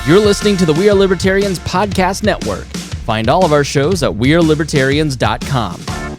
You're listening to the We Are Libertarians podcast network. Find all of our shows at wearelibertarians.com.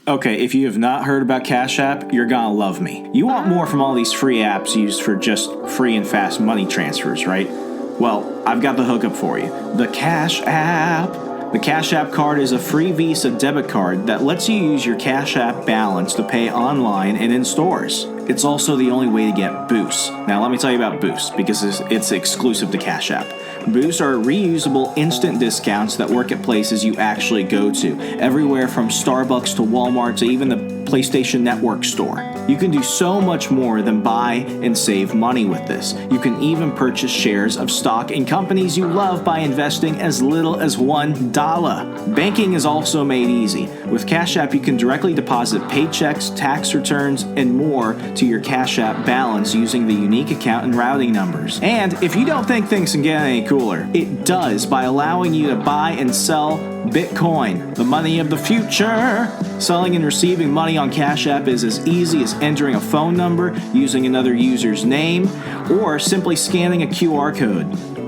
Okay, if you have not heard about Cash App, you're gonna love me. You want more from all these free apps used for just free and fast money transfers, right? Well, I've got the hookup for you. The Cash App. The Cash App card is a free Visa debit card that lets you use your Cash App balance to pay online and in stores. It's also the only way to get boosts. Now, let me tell you about boosts, because it's exclusive to Cash App. Boosts are reusable instant discounts that work at places you actually go to, everywhere from Starbucks to Walmart to even the PlayStation Network store. You can do so much more than buy and save money with this. You can even purchase shares of stock in companies you love by investing as little as $1. Banking is also made easy. With Cash App, you can directly deposit paychecks, tax returns, and more to your Cash App balance using the unique account and routing numbers. And if you don't think things can get any cooler, it does by allowing you to buy and sell Bitcoin, the money of the future. Selling and receiving money on Cash App is as easy as entering a phone number, using another user's name, or simply scanning a QR code.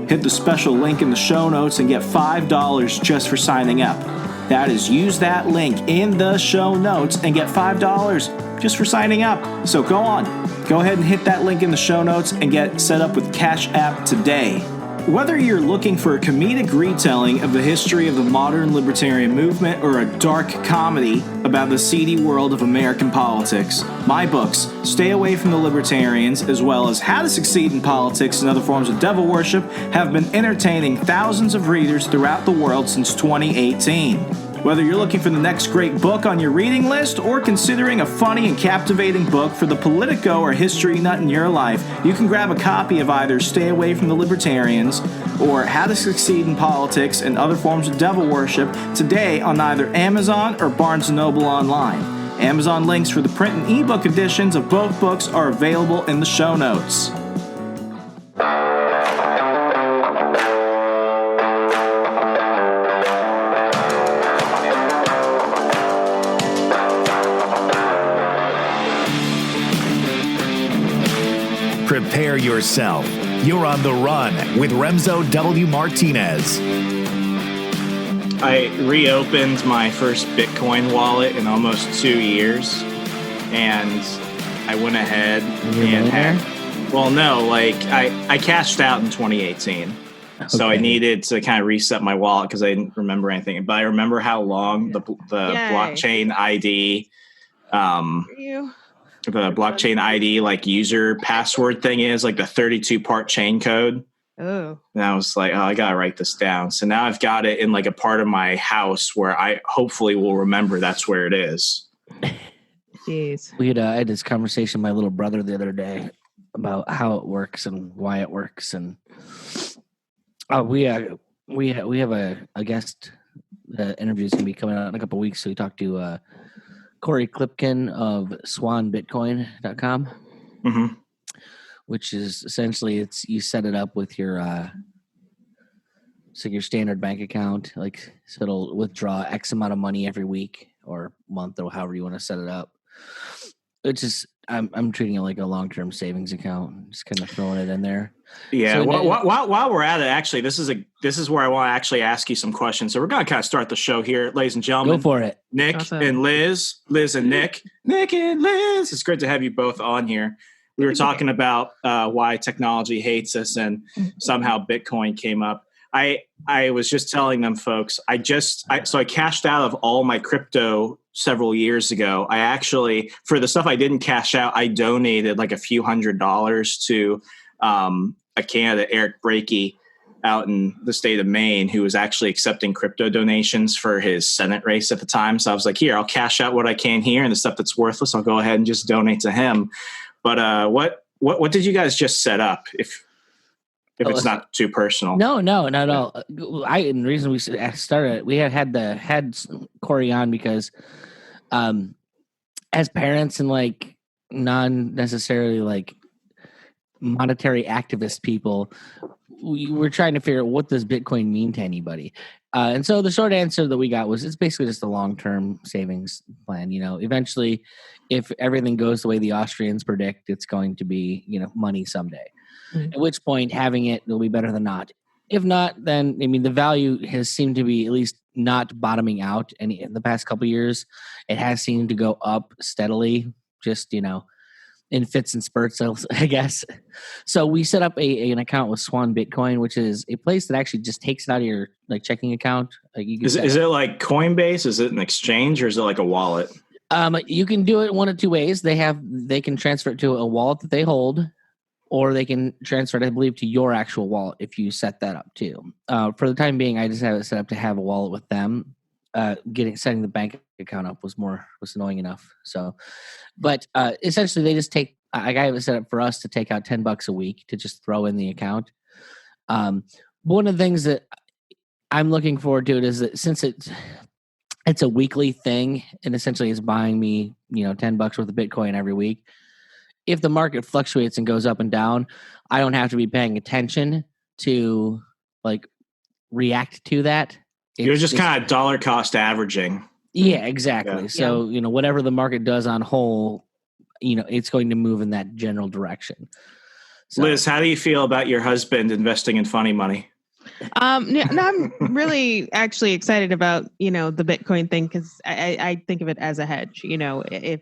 Hit the special link in the show notes and get $5 just for signing up. That is, use that link in the show notes and get $5 just for signing up. So go ahead and hit that link in the show notes and get set up with Cash App today. Whether you're looking for a comedic retelling of the history of the modern libertarian movement or a dark comedy about the seedy world of American politics, my books, Stay Away from the Libertarians, as well as How to Succeed in Politics and Other Forms of Devil Worship, have been entertaining thousands of readers throughout the world since 2018. Whether you're looking for the next great book on your reading list or considering a funny and captivating book for the Politico or history nut in your life, you can grab a copy of either Stay Away from the Libertarians or How to Succeed in Politics and Other Forms of Devil Worship today on either Amazon or Barnes & Noble online. Amazon links for the print and ebook editions of both books are available in the show notes. Prepare yourself. You're on the run with Remso W. Martinez. I reopened my first Bitcoin wallet in almost 2 years, and I went ahead and had... Well, no, I cashed out in 2018. Okay. So I needed to kind of reset my wallet because I didn't remember anything. But I remember how long the blockchain ID... the blockchain ID user password thing is, the 32-part chain code. Oh. And I was like, I got to write this down. So now I've got it in a part of my house where I hopefully will remember that's where it is. Jeez. I had this conversation with my little brother the other day about how it works and why it works. And we have a guest. The interview is going to be coming out in a couple of weeks. So we talked to Corey Klipkin of swanbitcoin.com, which is essentially you set it up with your your standard bank account, so it'll withdraw X amount of money every week or month or however you want to set it up. It's just I'm treating it like a long-term savings account, just kind of throwing it in there. Yeah. So while we're at it, actually, this is where I want to actually ask you some questions. So we're going to kind of start the show here, ladies and gentlemen. Go for it. Nick and Liz and Nick and Liz. It's great to have you both on here. We were talking about why technology hates us, and somehow Bitcoin came up. I was just telling them, folks, I cashed out of all my crypto several years ago. I actually, for the stuff I didn't cash out, I donated a few $100s to a candidate, Eric Brakey, out in the state of Maine, who was actually accepting crypto donations for his Senate race at the time. So I was like, here, I'll cash out what I can here, and the stuff that's worthless, I'll go ahead and just donate to him. But what did you guys just set up? If it's not too personal. No, not at all. The reason we started, we had Corey on because as parents and non necessarily monetary activist people, we were trying to figure out what does Bitcoin mean to anybody. And so the short answer that we got was it's basically just a long-term savings plan. Eventually, if everything goes the way the Austrians predict, it's going to be, money someday. At which point having it will be better than not. If not, then I mean the value has seemed to be at least not bottoming out. And in the past couple of years, it has seemed to go up steadily. Just in fits and spurts, I guess. So we set up an account with Swan Bitcoin, which is a place that actually just takes it out of your checking account. Is it like Coinbase? Is it an exchange or is it like a wallet? You can do it one of two ways. They can transfer it to a wallet that they hold, or they can transfer it, I believe, to your actual wallet if you set that up too. For the time being, I just have it set up to have a wallet with them. Setting the bank account up was annoying enough. So, but essentially, they just take. I have it set up for us to take out $10 a week to just throw in the account. One of the things that I'm looking forward to is that since it's a weekly thing, and essentially it's buying me $10 worth of Bitcoin every week. If the market fluctuates and goes up and down, I don't have to be paying attention to react to that. You're just kind of dollar cost averaging. Yeah, exactly. Yeah. So, whatever the market does on whole, it's going to move in that general direction. So, Liz, how do you feel about your husband investing in funny money? I'm really actually excited about, the Bitcoin thing because I think of it as a hedge. If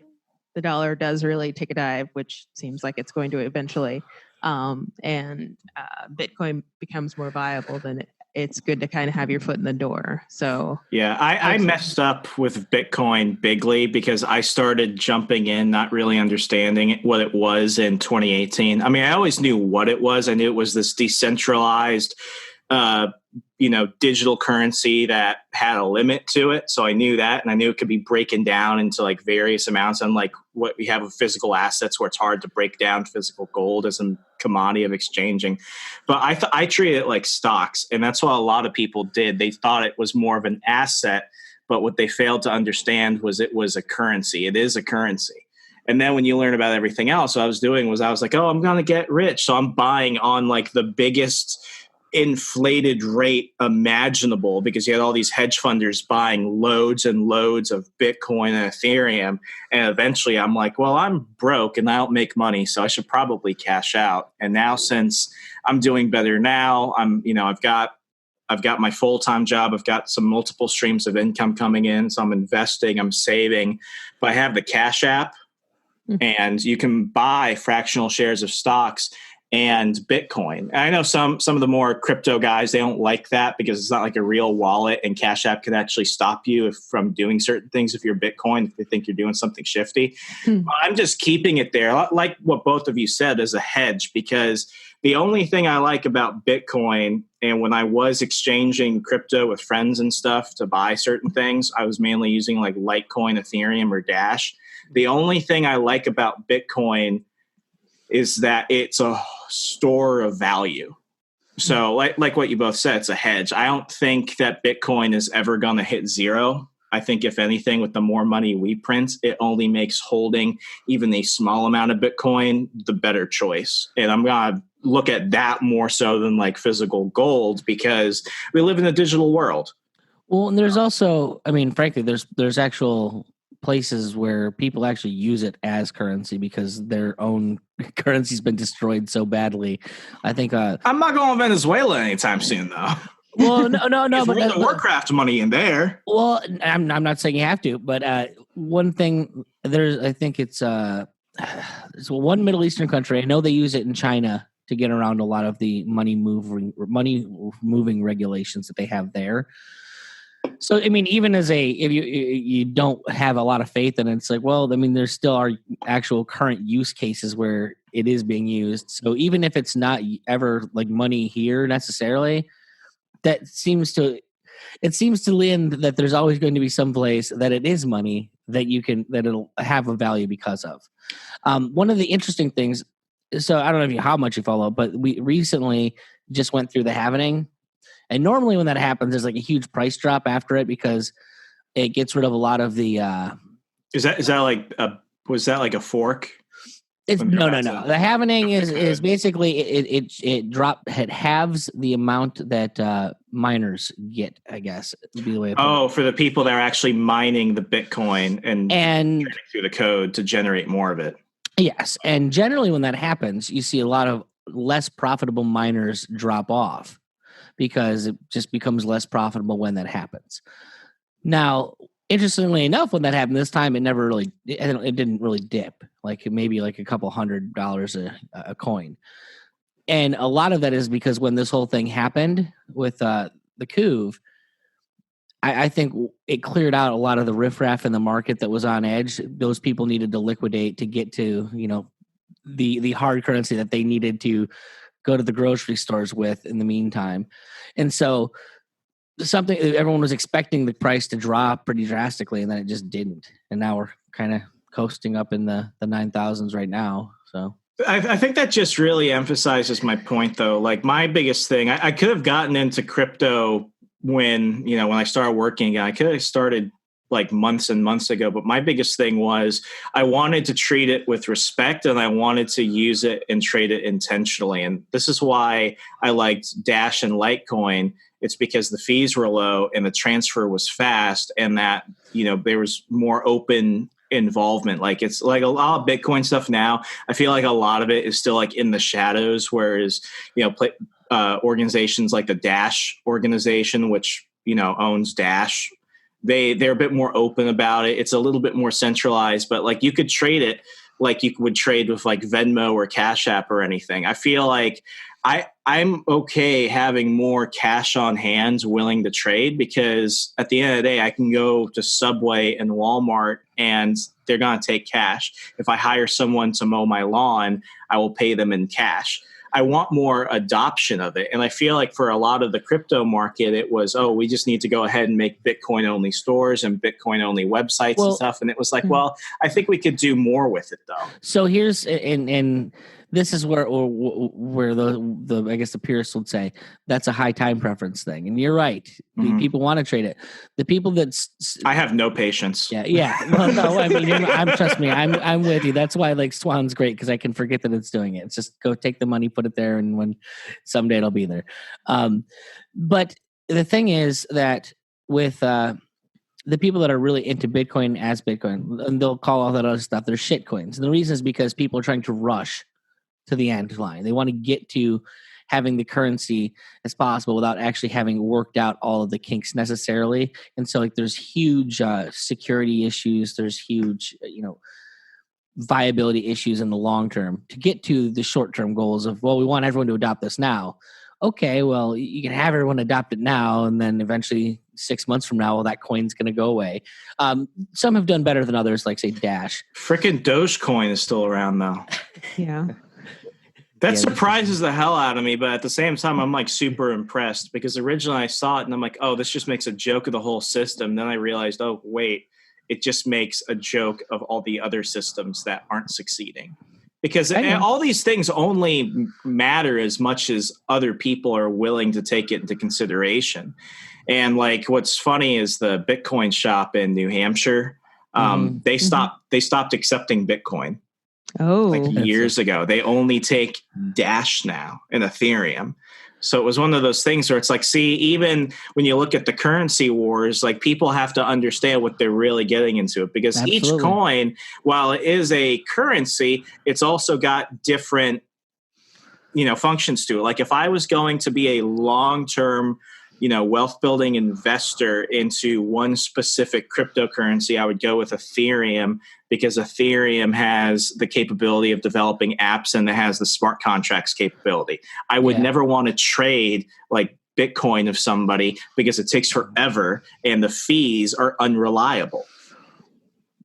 the dollar does really take a dive, which seems like it's going to eventually, and Bitcoin becomes more viable, then it's good to kind of have your foot in the door. So yeah, I messed up with Bitcoin bigly because I started jumping in, not really understanding what it was in 2018. I mean, I always knew what it was. I knew it was this decentralized, digital currency that had a limit to it. So I knew that, and I knew it could be breaking down into various amounts, unlike what we have with physical assets where it's hard to break down physical gold as a commodity of exchanging. But I treated it like stocks, and that's what a lot of people did. They thought it was more of an asset, but what they failed to understand was it was a currency. It is a currency. And then when you learn about everything else, what I was doing was I was like, oh, I'm going to get rich. So I'm buying on the biggest inflated rate imaginable because you had all these hedge funders buying loads and loads of Bitcoin and Ethereum. And eventually I'm like, well, I'm broke and I don't make money, so I should probably cash out. And now since I'm doing better now, I've got my full-time job. I've got some multiple streams of income coming in. So I'm investing, I'm saving, but I have the Cash App and you can buy fractional shares of stocks and Bitcoin. And I know some of the more crypto guys, they don't like that because it's not like a real wallet, and Cash App can actually stop you from doing certain things if you're Bitcoin, if they think you're doing something shifty. I'm just keeping it there, like what both of you said, as a hedge, because the only thing I like about Bitcoin, and when I was exchanging crypto with friends and stuff to buy certain things, I was mainly using Litecoin, Ethereum, or Dash. The only thing I like about Bitcoin is that it's a store of value. So like what you both said, it's a hedge. I don't think that Bitcoin is ever going to hit zero. I think if anything, with the more money we print, it only makes holding even a small amount of Bitcoin the better choice. And I'm going to look at that more so than physical gold because we live in a digital world. Well, and there's also, frankly, there's actual places where people actually use it as currency because their own currency's been destroyed so badly. I think I'm not going to Venezuela anytime soon, though. Well, no, but World of Warcraft money in there. Well, I'm not saying you have to, but one thing I think it's one Middle Eastern country. I know they use it in China to get around a lot of the money moving regulations that they have there. So, even if you don't have a lot of faith in it, it's there still are actual current use cases where it is being used. So even if it's not ever money here necessarily, it seems to lean that there's always going to be some place that it is money that it'll have a value because of. One of the interesting things, so I don't know how much you follow, but we recently just went through the halvening. And normally when that happens, there's a huge price drop after it because it gets rid of a lot of the. Was that a fork? No. The halvening is basically it halves the amount that miners get, I guess. Would be the way to put it. For the people that are actually mining the Bitcoin and turning through the code to generate more of it. Yes, and generally when that happens, you see a lot of less profitable miners drop off because it just becomes less profitable when that happens. Now, interestingly enough, when that happened this time, it didn't really dip, like maybe like a couple $100 a coin. And a lot of that is because when this whole thing happened with the coup, I think it cleared out a lot of the riffraff in the market that was on edge. Those people needed to liquidate to get to, the hard currency that they needed to go to the grocery stores with in the meantime. And so something everyone was expecting the price to drop pretty drastically, and then it just didn't. And now we're kind of coasting up in the 9,000s right now. So I think that just really emphasizes my point, though. Like, my biggest thing, I could have gotten into crypto when I started working again. I could have started like months and months ago, but my biggest thing was I wanted to treat it with respect, and I wanted to use it and trade it intentionally. And this is why I liked Dash and Litecoin. It's because the fees were low and the transfer was fast, and that, there was more open involvement. Like, it's like a lot of Bitcoin stuff now, I feel like a lot of it is still like in the shadows, whereas, organizations like the Dash organization, which, owns Dash, they're a bit more open about it. It's a little bit more centralized, but like you could trade it like you would trade with like Venmo or Cash App or anything. I feel like I'm okay having more cash on hand willing to trade, because at the end of the day, I can go to Subway and Walmart and they're going to take cash. If I hire someone to mow my lawn, I will pay them in cash. I want more adoption of it. And I feel like for a lot of the crypto market, it was, we just need to go ahead and make Bitcoin only stores and Bitcoin only websites and stuff. And it was like, well, I think we could do more with it, though. So here's, and this is where the I guess the purists would say that's a high time preference thing. And you're right. The people want to trade it. The people that I have no patience. Yeah. Well, no, I mean, trust me, I'm with you. That's why like Swan's great, because I can forget that it's doing it. It's just go take the money, put it there, and when someday it'll be there. But the thing is that with the people that are really into Bitcoin as Bitcoin, and they'll call all that other stuff, they're shit coins. And the reason is because people are trying to rush to the end line. They want to get to having the currency as possible without actually having worked out all of the kinks necessarily. And so like there's huge security issues. There's huge, viability issues in the long term to get to the short-term goals of, well, we want everyone to adopt this now. Okay, well, you can have everyone adopt it now, and then eventually 6 months from now, well, that coin's going to go away. Some have done better than others, like, say, Dash. Frickin' Dogecoin is still around, though. Yeah. That surprises the hell out of me, but at the same time, I'm like super impressed, because originally I saw it and I'm like, oh, this just makes a joke of the whole system. Then I realized, oh, wait, it just makes a joke of all the other systems that aren't succeeding. Because all these things only matter as much as other people are willing to take it into consideration. And like, what's funny is the Bitcoin shop in New Hampshire, they stopped accepting Bitcoin. Years ago. They only take Dash now and Ethereum. So it was one of those things where it's like, see, even when you look at the currency wars, like people have to understand what they're really getting into it, because each coin, while it is a currency, it's also got different, functions to it. Like if I was going to be a long-term, wealth building investor into one specific cryptocurrency, I would go with Ethereum, because Ethereum has the capability of developing apps and it has the smart contracts capability. I would never want to trade like Bitcoin of somebody, because it takes forever and the fees are unreliable.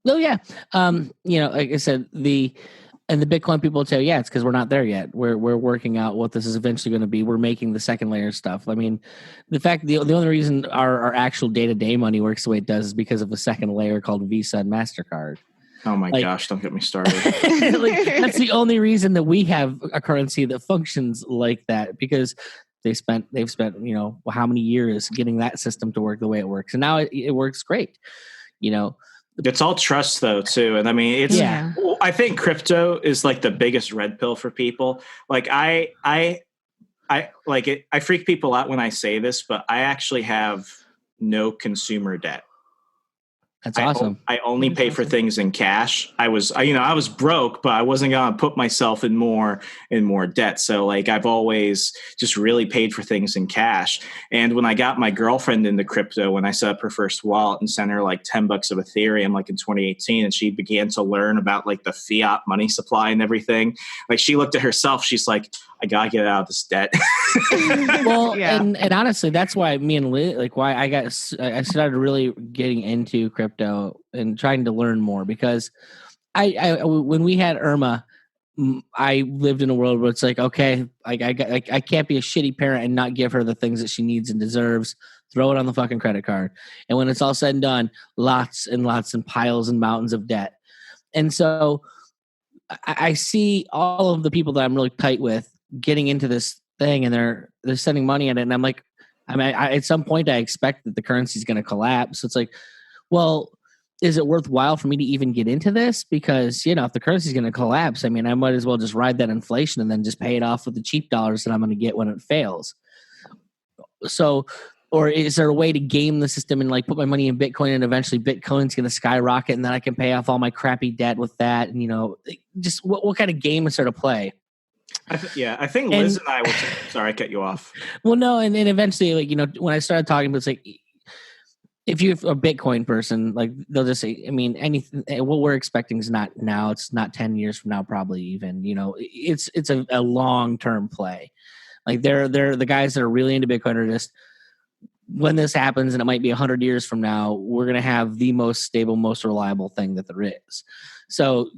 Oh yeah. Like I said, the Bitcoin people will tell you, it's because we're not there yet. We're working out what this is eventually going to be. We're making the second layer stuff. I mean, the only reason our actual day-to-day money works the way it does is because of a second layer called Visa and MasterCard. Oh my gosh, don't get me started. That's the only reason that we have a currency that functions like that, because they've spent how many years getting that system to work the way it works. And now it works great. It's all trust though too. And I mean, I think crypto is like the biggest red pill for people. Like I like it. I freak people out when I say this, but I actually have no consumer debt. That's awesome. I only pay for things in cash. I was broke, but I wasn't going to put myself in more debt. So like I've always just really paid for things in cash. And when I got my girlfriend into crypto, when I set up her first wallet and sent her like $10 of Ethereum, like in 2018, and she began to learn about like the fiat money supply and everything, like she looked at herself, she's like, I gotta get out of this debt. Well, and honestly, that's why me and Liz, like why I started really getting into crypto and trying to learn more, because I when we had Irma, I lived in a world where it's like, okay, I can't be a shitty parent and not give her the things that she needs and deserves. Throw it on the fucking credit card. And when it's all said and done, lots and lots and piles and mountains of debt. And so I see all of the people that I'm really tight with getting into this thing, and they're sending money in it, and I'm like, at some point I expect that the currency is going to collapse. So it's like, well, is it worthwhile for me to even get into this? Because if the currency is going to collapse, I might as well just ride that inflation and then just pay it off with the cheap dollars that I'm going to get when it fails. So, or is there a way to game the system and like put my money in Bitcoin, and eventually Bitcoin's going to skyrocket, and then I can pay off all my crappy debt with that? And just what kind of game is there to play? I think Liz and I will. Sorry, I cut you off. Well, no, and then eventually, like when I started talking, it's like, if you're a Bitcoin person, like they'll just say, anything. What we're expecting is not now. It's not 10 years from now, probably even. It's a long term play. Like they're the guys that are really into Bitcoin are just, when this happens, and it might be 100 years from now, we're going to have the most stable, most reliable thing that there is. So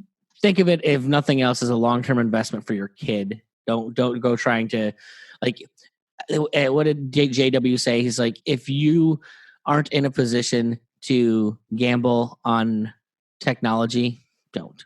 think of it, if nothing else, as a long-term investment for your kid. Don't go trying to, like, what did JW say? He's like, if you aren't in a position to gamble on technology, don't.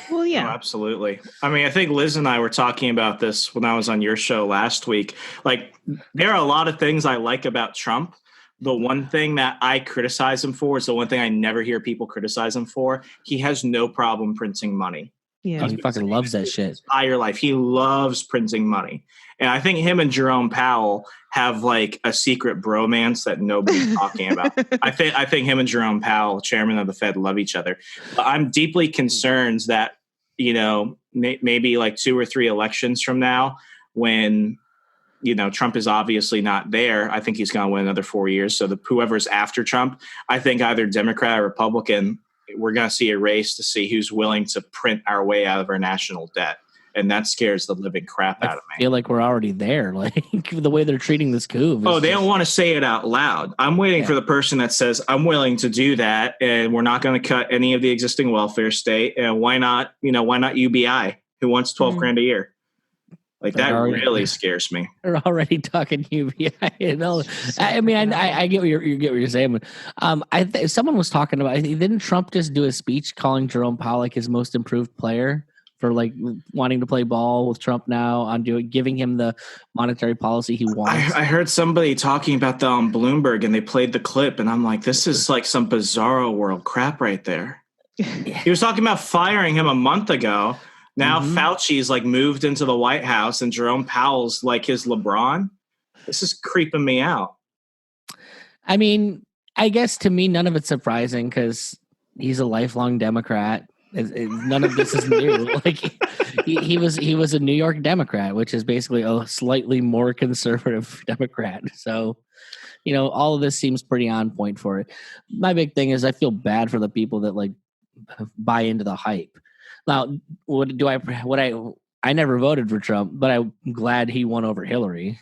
Well, yeah. Oh, absolutely. I think Liz and I were talking about this when I was on your show last week. Like, there are a lot of things I like about Trump. The one thing that I criticize him for is the one thing I never hear people criticize him for. He has no problem printing money. Yeah, he fucking loves that shit. His entire life, he loves printing money, and I think him and Jerome Powell have like a secret bromance that nobody's talking about. I think him and Jerome Powell, chairman of the Fed, love each other. But I'm deeply concerned that maybe like 2 or 3 elections from now, when Trump is obviously not there. I think he's going to win another 4 years. So whoever's after Trump, I think either Democrat or Republican, we're going to see a race to see who's willing to print our way out of our national debt. And that scares the living crap out of me. I feel like we're already there, like the way they're treating this coup. They don't want to say it out loud. I'm waiting for the person that says, I'm willing to do that, and we're not going to cut any of the existing welfare state. And why not UBI, who wants 12 grand a year? Like, that really scares me. They're already talking UBI. I get what you're saying. But someone was talking about, didn't Trump just do a speech calling Jerome Powell like his most improved player for like wanting to play ball with Trump now, on giving him the monetary policy he wants? I heard somebody talking about that on Bloomberg, and they played the clip, and I'm like, this is like some bizarro world crap right there. He was talking about firing him a month ago. Now Fauci's like moved into the White House, and Jerome Powell's like his LeBron. This is creeping me out. I guess to me, none of it's surprising because he's a lifelong Democrat. None of this is new. Like he was a New York Democrat, which is basically a slightly more conservative Democrat. So, all of this seems pretty on point for it. My big thing is I feel bad for the people that like buy into the hype. Now, I never voted for Trump, but I'm glad he won over Hillary.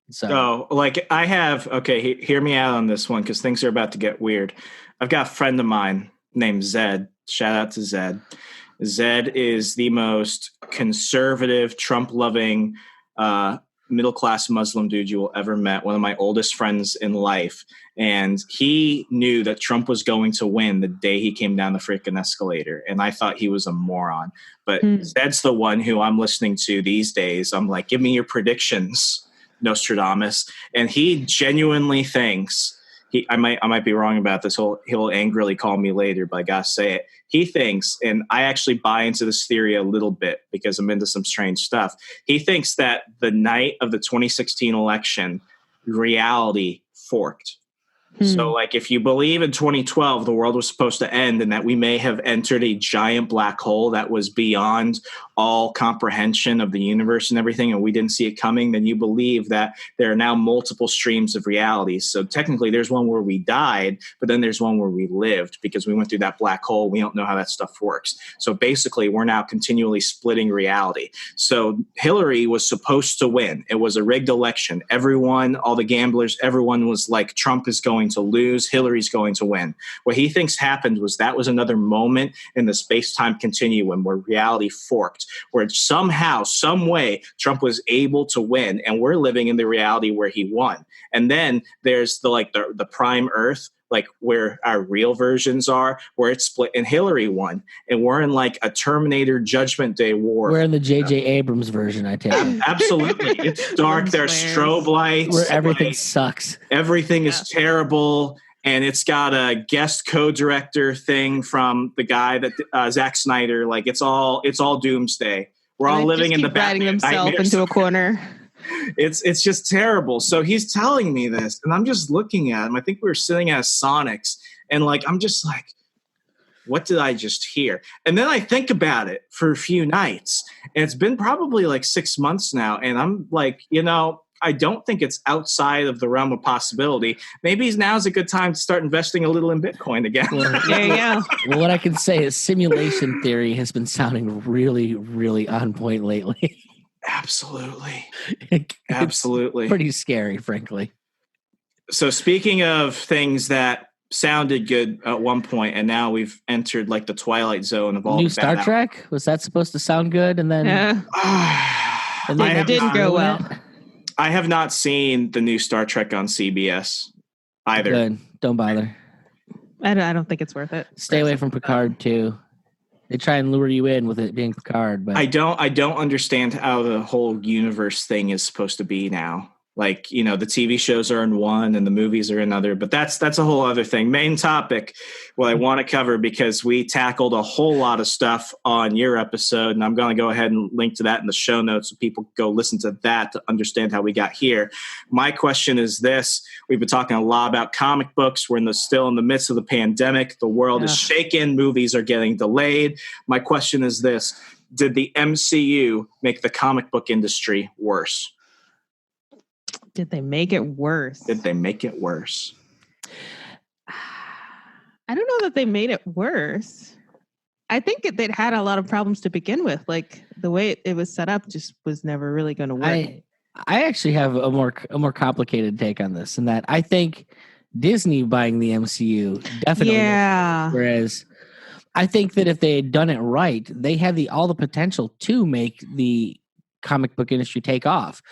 So, hear me out on this one, because things are about to get weird. I've got a friend of mine named Zed. Shout out to Zed. Zed is the most conservative, Trump-loving, middle-class Muslim dude you will ever met, one of my oldest friends in life. And he knew that Trump was going to win the day he came down the freaking escalator. And I thought he was a moron. But Zed's the one who I'm listening to these days. I'm like, give me your predictions, Nostradamus. And he genuinely thinks, I might be wrong about this. He'll angrily call me later, but I gotta say it. He thinks, and I actually buy into this theory a little bit because I'm into some strange stuff. He thinks that the night of the 2016 election, reality forked. So, like, if you believe in 2012 the world was supposed to end and that we may have entered a giant black hole that was beyond all comprehension of the universe and everything, and we didn't see it coming, then you believe that there are now multiple streams of realities. So technically there's one where we died, but then there's one where we lived because we went through that black hole. We don't know how that stuff works. So basically we're now continually splitting reality. So Hillary was supposed to win. It was a rigged election. Everyone, all the gamblers, everyone was like, Trump is going to lose, Hillary's going to win. What he thinks happened was that was another moment in the space-time continuum where reality forked, where somehow, some way, Trump was able to win, and we're living in the reality where he won. And then there's the prime Earth, like where our real versions are, where it's split, and Hillary won, and we're in like a Terminator Judgment Day war. We're in the J.J. Abrams version, I take it. Absolutely. It's dark. There's strobe lights. Where everything sucks. Everything is terrible. And it's got a guest co-director thing from the guy that Zack Snyder. Like it's all doomsday. We're all living in the Batman himself into a corner. It's just terrible. So he's telling me this, and I'm just looking at him. I think we were sitting at Sonic's, and like I'm just like, what did I just hear? And then I think about it for a few nights, and it's been probably like 6 months now, and I'm like, I don't think it's outside of the realm of possibility. Maybe now's a good time to start investing a little in Bitcoin again. Well, there you go. Well, what I can say is simulation theory has been sounding really, really on point lately. Absolutely. It's Absolutely. pretty scary, frankly. So speaking of things that sounded good at one point, and now we've entered like the twilight zone of all New the Star Trek? Was that supposed to sound good? And then, and then it didn't go well. I have not seen the new Star Trek on CBS either. Good. Don't bother. I don't think it's worth it. Stay away from Picard too. They try and lure you in with it being Picard, but I don't understand how the whole universe thing is supposed to be now. Like, the TV shows are in one and the movies are in other, but that's a whole other thing. Main topic, what I want to cover, because we tackled a whole lot of stuff on your episode, and I'm going to go ahead and link to that in the show notes so people go listen to that to understand how we got here. My question is this. We've been talking a lot about comic books. We're still in the midst of the pandemic. The world is shaken. Movies are getting delayed. My question is this. Did the MCU make the comic book industry worse? Did they make it worse? Did they make it worse? I don't know that they made it worse. I think it had a lot of problems to begin with. Like the way it was set up just was never really going to work. I actually have a more complicated take on this, in that I think Disney buying the MCU definitely. Yeah. Whereas I think that if they had done it right, they had all the potential to make the comic book industry take off.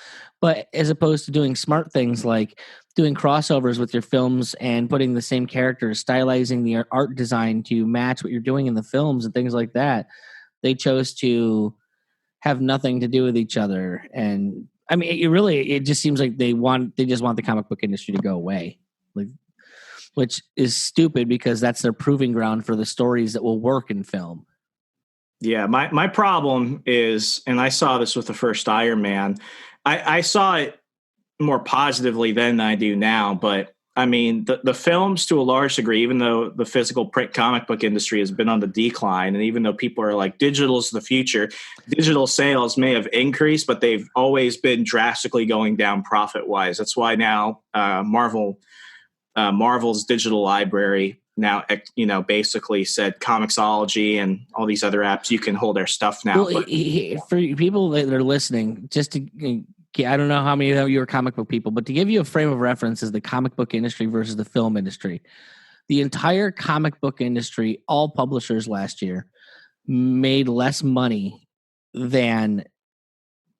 But as opposed to doing smart things like doing crossovers with your films and putting the same characters, stylizing the art design to match what you're doing in the films and things like that, they chose to have nothing to do with each other. And I mean, it just seems like they just want the comic book industry to go away, which is stupid because that's their proving ground for the stories that will work in film. Yeah, my problem is, and I saw this with the first Iron Man, I saw it more positively than I do now, but I mean, the films to a large degree, even though the physical print comic book industry has been on the decline, and even though people are like, digital's the future, digital sales may have increased, but they've always been drastically going down profit-wise. That's why now Marvel's digital library now, basically said Comixology and all these other apps, you can hold their stuff now. Well, for people that are listening, just to, I don't know how many of you are comic book people, but to give you a frame of reference is the comic book industry versus the film industry. The entire comic book industry, all publishers last year, made less money than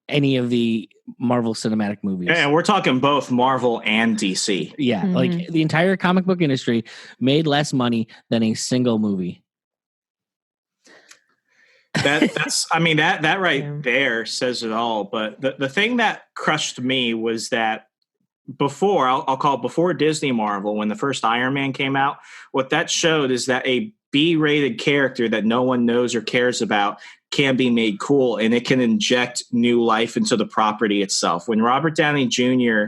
any of the Marvel Cinematic movies. And we're talking both Marvel and DC. Yeah, like the entire comic book industry made less money than a single movie. That's I mean, that right there says it all. But the thing that crushed me was that before, I'll call it before Disney Marvel, when the first Iron Man came out, what that showed is that a B-rated character that no one knows or cares about can be made cool, and it can inject new life into the property itself. When Robert Downey Jr.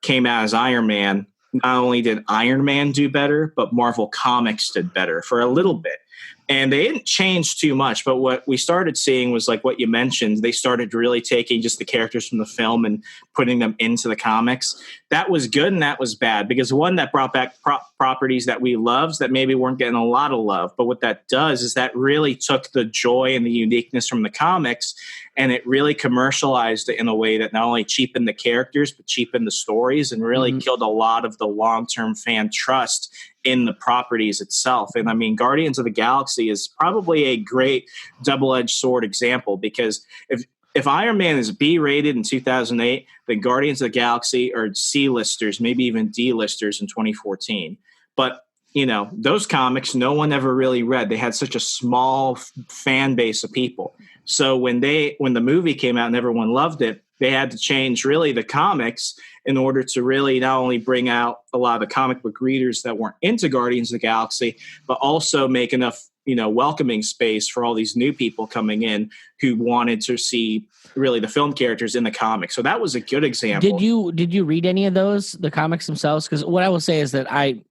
came out as Iron Man, not only did Iron Man do better, but Marvel Comics did better for a little bit. And they didn't change too much, but what we started seeing was like what you mentioned. They started really taking just the characters from the film and putting them into the comics. That was good and that was bad, because one, that brought back properties that we loved that maybe weren't getting a lot of love. But what that does is that really took the joy and the uniqueness from the comics, and it really commercialized it in a way that not only cheapened the characters, but cheapened the stories and really killed a lot of the long-term fan trust in the properties itself. And I mean, Guardians of the Galaxy is probably a great double-edged sword example, because if Iron Man is B-rated in 2008, then Guardians of the Galaxy are C-listers, maybe even D-listers in 2014. But you know, those comics no one ever really read. They had such a small fan base of people. So when the movie came out and everyone loved it, they had to change really the comics in order to really not only bring out a lot of the comic book readers that weren't into Guardians of the Galaxy, but also make enough, you know, welcoming space for all these new people coming in who wanted to see really the film characters in the comics. So that was a good example. Did you read any of those, the comics themselves? Because what I will say is that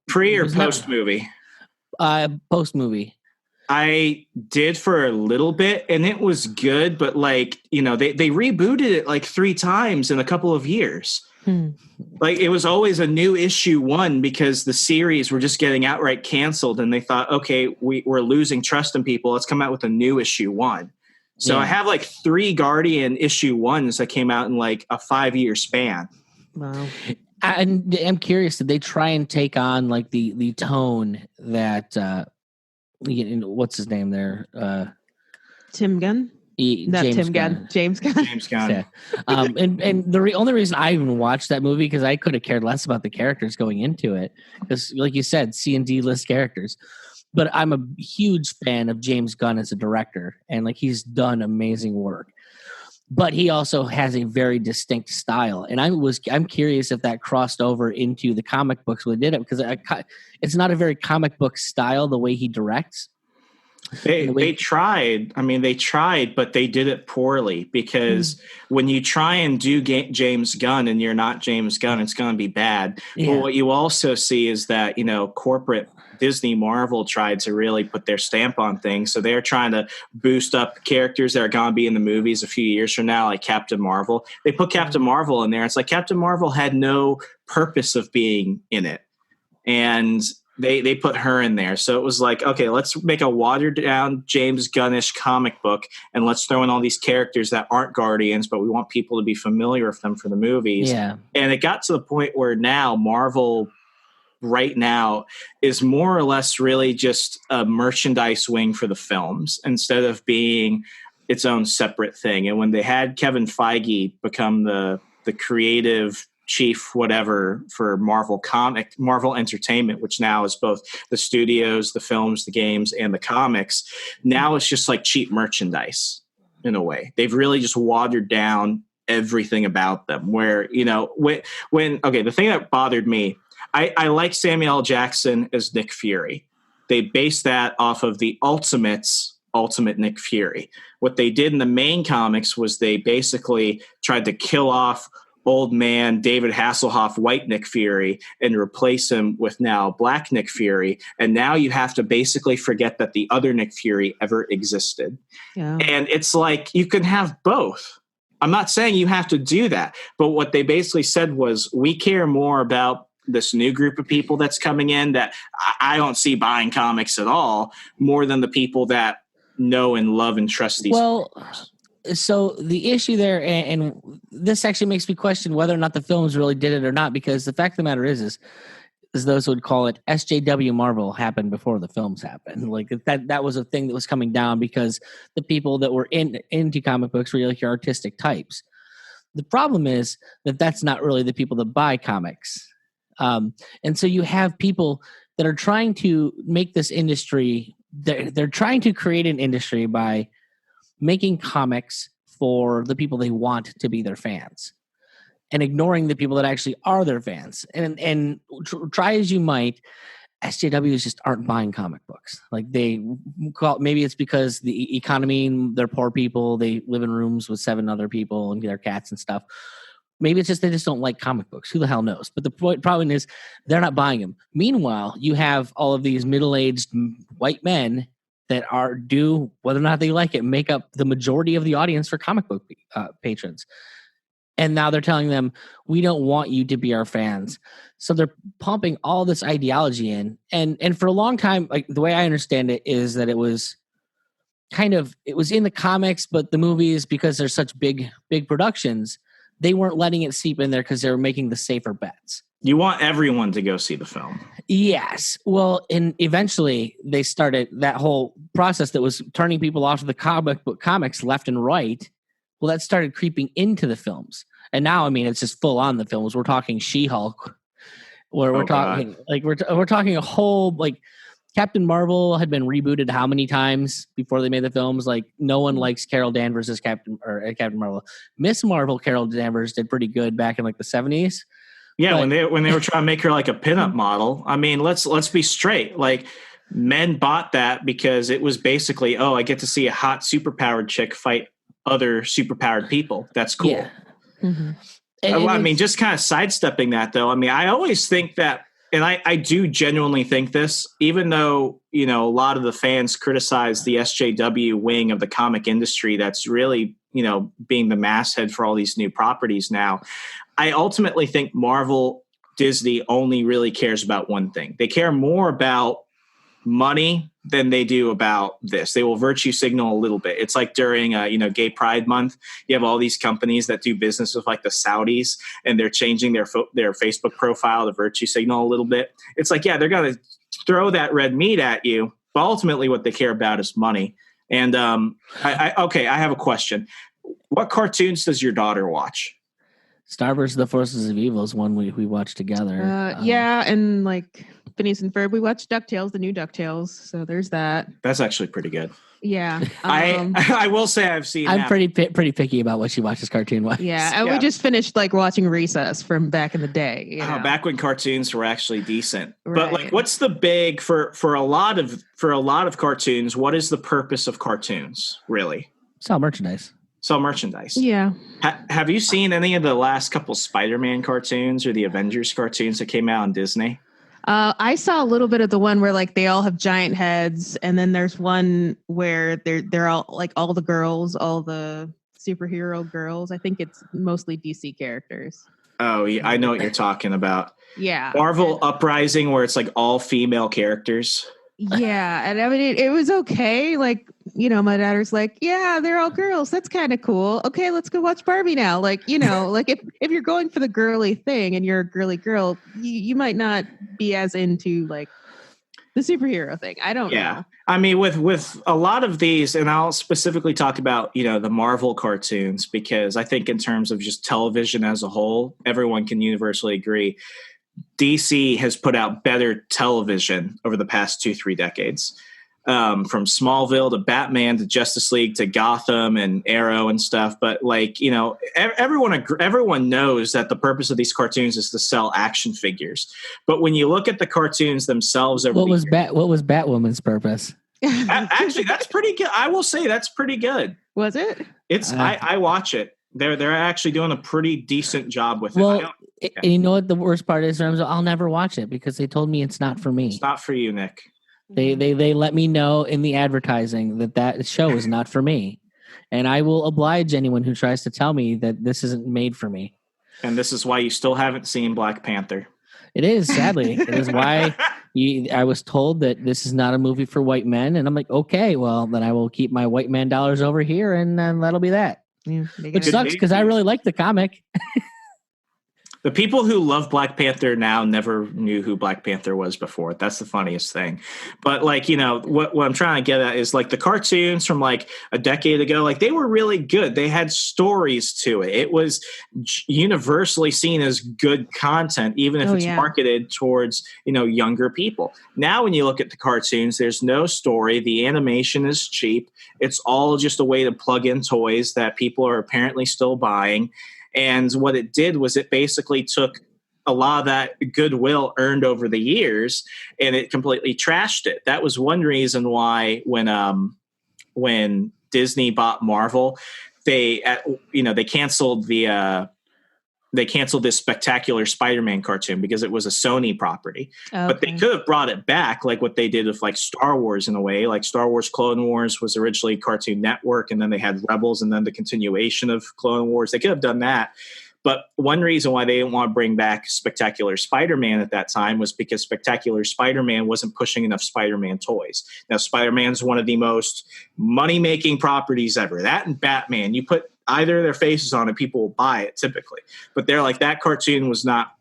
pre or post movie? Post movie. I did for a little bit, and it was good, but like, you know, they rebooted it like 3 times in a couple of years. Like it was always a new issue 1 because the series were just getting outright canceled, and they thought, okay, we're losing trust in people. Let's come out with a new issue 1. So I have like 3 Guardian issue 1s that came out in like a 5-year span. Wow. I'm curious, did they try and take on like the tone that what's his name there? Tim Gunn? James Gunn. James Gunn. Yeah. And the only reason I even watched that movie, because I could have cared less about the characters going into it, because like you said, C and D list characters. But I'm a huge fan of James Gunn as a director, and like he's done amazing work. But he also has a very distinct style, and I'm curious if that crossed over into the comic books when they did it, because it's not a very comic book style the way he directs. They tried. I mean, they tried, but they did it poorly, because when you try and do James Gunn and you're not James Gunn, it's going to be bad. Yeah. But what you also see is that, you know, corporate Disney, Marvel tried to really put their stamp on things. So they're trying to boost up characters that are going to be in the movies a few years from now, like Captain Marvel. They put Captain Marvel in there. It's like Captain Marvel had no purpose of being in it. And they put her in there. So it was like, okay, let's make a watered down James Gunnish comic book, and let's throw in all these characters that aren't Guardians, but we want people to be familiar with them for the movies. Yeah. And it got to the point where now Marvel right now is more or less really just a merchandise wing for the films instead of being its own separate thing. And when they had Kevin Feige become the creative chief whatever for Marvel Entertainment, which now is both the studios, the films, the games, and the comics, now it's just like cheap merchandise in a way. They've really just watered down everything about them, where, you know, when the thing that bothered me, I like Samuel L. Jackson as Nick Fury. They based that off of the Ultimate Nick Fury. What they did in the main comics was they basically tried to kill off old man David Hasselhoff, white Nick Fury, and replace him with now black Nick Fury. And now you have to basically forget that the other Nick Fury ever existed. Yeah. And it's like, you can have both. I'm not saying you have to do that, but what they basically said was, we care more about this new group of people that's coming in that I don't see buying comics at all, more than the people that know and love and trust these. Well, so the issue there, and this actually makes me question whether or not the films really did it or not, because the fact of the matter is those would call it SJW Marvel happened before the films happened. Like that was a thing that was coming down because the people that were into comic books were like your artistic types. The problem is that that's not really the people that buy comics. And so you have people that are trying to make this industry, they're trying to create an industry by making comics for the people they want to be their fans and ignoring the people that actually are their fans. And try as you might, SJWs just aren't buying comic books. Like maybe it's because the economy, they're poor people, they live in rooms with 7 other people and their cats and stuff. Maybe it's just they just don't like comic books. Who the hell knows? But the problem is they're not buying them. Meanwhile, you have all of these middle-aged white men that do, whether or not they like it, make up the majority of the audience for comic book patrons. And now they're telling them, we don't want you to be our fans. So they're pumping all this ideology in. And for a long time, like the way I understand it is that it was in the comics, but the movies, because they're such big productions, they weren't letting it seep in there because they were making the safer bets. You want everyone to go see the film. Yes. Well, and eventually they started that whole process that was turning people off to the comic book comics left and right. Well, that started creeping into the films. And now, I mean, it's just full on the films. We're talking She-Hulk, where we're talking we're talking a whole, like, Captain Marvel had been rebooted how many times before they made the films? Like, no one likes Carol Danvers as Captain Marvel. Miss Marvel, Carol Danvers, did pretty good back in like the 70s. Yeah, when they were trying to make her like a pinup model. I mean, let's be straight. Like, men bought that because it was basically, I get to see a hot superpowered chick fight other superpowered people. That's cool. Yeah. Mm-hmm. I mean, just kind of sidestepping that, though. I mean, I always think that, and I do genuinely think this, even though, a lot of the fans criticize the SJW wing of the comic industry that's really, being the masthead for all these new properties now. I ultimately think Marvel, Disney only really cares about one thing. They care more about money than they do about this. They will virtue signal a little bit. It's like during Gay Pride Month, you have all these companies that do business with like the Saudis, and they're changing their Facebook profile to virtue signal a little bit. It's like, yeah, they're going to throw that red meat at you, but ultimately what they care about is money. And I have a question. What cartoons does your daughter watch? Star vs. the Forces of Evil is one we watched together. And like Phineas and Ferb, we watched DuckTales, the new DuckTales. So there's that. That's actually pretty good. Yeah. I will say I've seen. I'm pretty picky about what she watches cartoon-wise. Yeah, and we just finished like watching Recess from back in the day. Back when cartoons were actually decent. Right. But like, what's the big for a lot of cartoons? What is the purpose of cartoons really? Sell merchandise. Yeah. Have you seen any of the last couple Spider-Man cartoons or the Avengers cartoons that came out on Disney? I saw a little bit of the one where like they all have giant heads, and then there's one where they're all like all the girls, all the superhero girls. I think it's mostly DC characters. Oh, yeah, I know what you're talking about. Yeah. Marvel Uprising, where it's like all female characters. Yeah, and I mean it was okay. Like, my daughter's like, yeah, they're all girls. That's kind of cool. Okay, let's go watch Barbie now. Like, like if you're going for the girly thing and you're a girly girl, you might not be as into like the superhero thing. I don't know. I mean, with a lot of these, and I'll specifically talk about, the Marvel cartoons, because I think in terms of just television as a whole, everyone can universally agree DC has put out better television over the past 2-3 decades. From Smallville to Batman to Justice League to Gotham and Arrow and stuff. But like, everyone knows that the purpose of these cartoons is to sell action figures. But when you look at the cartoons themselves, what was Batwoman's purpose? Actually, that's pretty good. I will say that's pretty good. Was it? It's I watch it. They're actually doing a pretty decent job with it. Well, and you know what the worst part is, Remso? I'll never watch it because they told me it's not for me. It's not for you, Nick. They let me know in the advertising that show is not for me. And I will oblige anyone who tries to tell me that this isn't made for me. And this is why you still haven't seen Black Panther. It is, sadly. It is why I was told that this is not a movie for white men. And I'm like, okay, well, then I will keep my white man dollars over here, and that'll be that. Yeah, which sucks because I really like the comic. The people who love Black Panther now never knew who Black Panther was before. That's the funniest thing. But like, what I'm trying to get at is like the cartoons from like a decade ago, like they were really good. They had stories to it. It was universally seen as good content, even if it's marketed towards, younger people. Now, when you look at the cartoons, there's no story. The animation is cheap. It's all just a way to plug in toys that people are apparently still buying. And what it did was it basically took a lot of that goodwill earned over the years and it completely trashed it. That was one reason why when Disney bought Marvel, they canceled the they canceled this Spectacular Spider-Man cartoon because it was a Sony property. Okay. But they could have brought it back like what they did with like Star Wars in a way. Like Star Wars Clone Wars was originally Cartoon Network, and then they had Rebels, and then the continuation of Clone Wars. They could have done that. But one reason why they didn't want to bring back Spectacular Spider-Man at that time was because Spectacular Spider-Man wasn't pushing enough Spider-Man toys. Now, Spider-Man's one of the most money-making properties ever. That and Batman, you put either of their faces on it, people will buy it typically. But they're like, that cartoon was not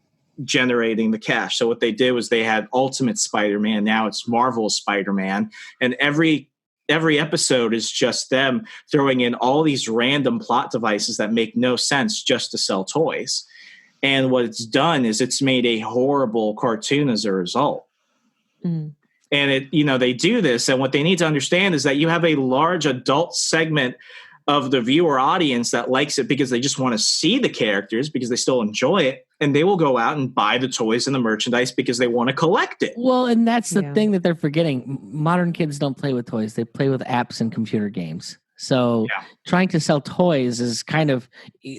generating the cash. So what they did was they had Ultimate Spider-Man. Now it's Marvel's Spider-Man. And every episode is just them throwing in all these random plot devices that make no sense just to sell toys. And what it's done is it's made a horrible cartoon as a result. And they do this. And what they need to understand is that you have a large adult segment of the viewer audience that likes it because they just want to see the characters because they still enjoy it. And they will go out and buy the toys and the merchandise because they want to collect it. Well, and that's the thing that they're forgetting. Modern kids don't play with toys. They play with apps and computer games. So trying to sell toys is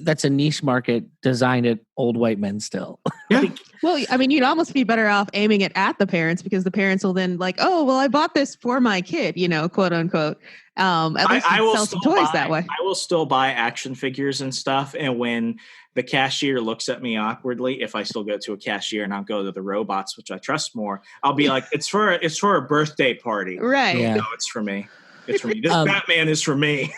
that's a niche market designed at old white men still. Yeah. Well, I mean, you'd almost be better off aiming it at the parents because the parents will then like, oh, well, I bought this for my kid, quote unquote. At least I will sell some toys that way. I will still buy action figures and stuff. And when the cashier looks at me awkwardly, if I still go to a cashier and I'll go to the robots, which I trust more, I'll be like, it's for a birthday party. Right. Yeah. No, it's for me. It's for me. This Batman is for me.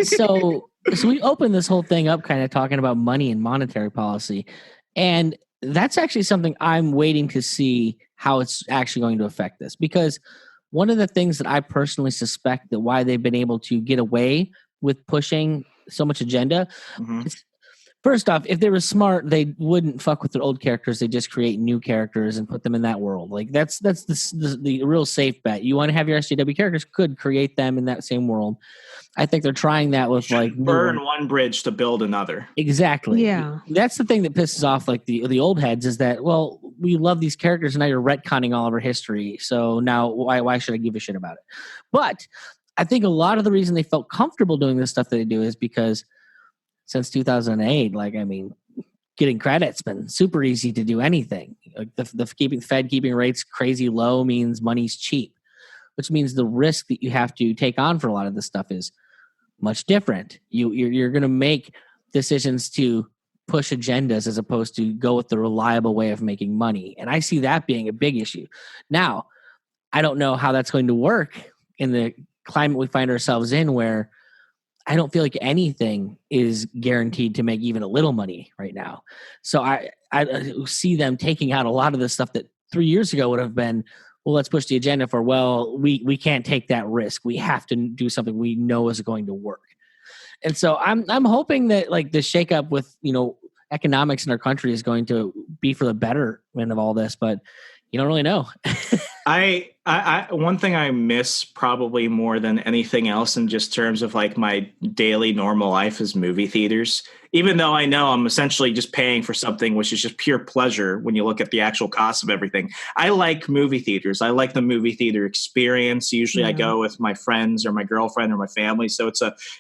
So we opened this whole thing up kind of talking about money and monetary policy. And that's actually something I'm waiting to see how it's actually going to affect this. Because one of the things that I personally suspect that why they've been able to get away with pushing so much agenda is, first off, if they were smart, they wouldn't fuck with their old characters. They just create new characters and put them in that world. Like that's the real safe bet. You want to have your SJW characters, could create them in that same world. I think they're trying that with like burn one bridge to build another. Exactly. Yeah. That's the thing that pisses off like the old heads is that, well, we love these characters and now you're retconning all of our history. So now why should I give a shit about it? But I think a lot of the reason they felt comfortable doing this stuff that they do is because since 2008, getting credit's been super easy to do anything. Like the Fed keeping rates crazy low means money's cheap, which means the risk that you have to take on for a lot of this stuff is much different. You're going to make decisions to push agendas as opposed to go with the reliable way of making money. And I see that being a big issue. Now, I don't know how that's going to work in the climate we find ourselves in where I don't feel like anything is guaranteed to make even a little money right now. So I see them taking out a lot of the stuff that 3 years ago would have been, well, let's push the agenda for, we can't take that risk. We have to do something we know is going to work. And so I'm hoping that like the shakeup with, economics in our country is going to be for the betterment of all this, but you don't really know. I one thing I miss probably more than anything else in just terms of like my daily normal life is movie theaters. Even though I know I'm essentially just paying for something which is just pure pleasure when you look at the actual cost of everything. I like movie theaters. I like the movie theater experience. Usually I go with my friends or my girlfriend or my family. So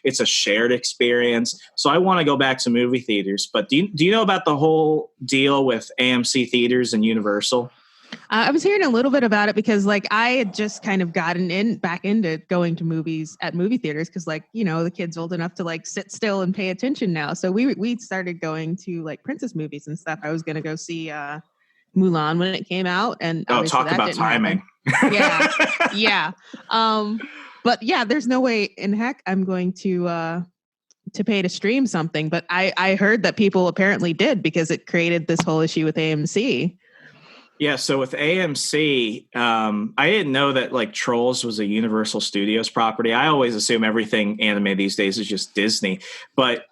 it's a shared experience. So I want to go back to movie theaters. But do you know about the whole deal with AMC theaters and Universal? I was hearing a little bit about it because like I had just kind of gotten back into going to movies at movie theaters because like, the kid's old enough to like sit still and pay attention now. So we started going to like princess movies and stuff. I was going to go see Mulan when it came out. And talk about timing. Yeah. But yeah, there's no way in heck I'm going to pay to stream something. But I heard that people apparently did because it created this whole issue with AMC. Yeah, so with AMC, I didn't know that like Trolls was a Universal Studios property. I always assume everything anime these days is just Disney. But,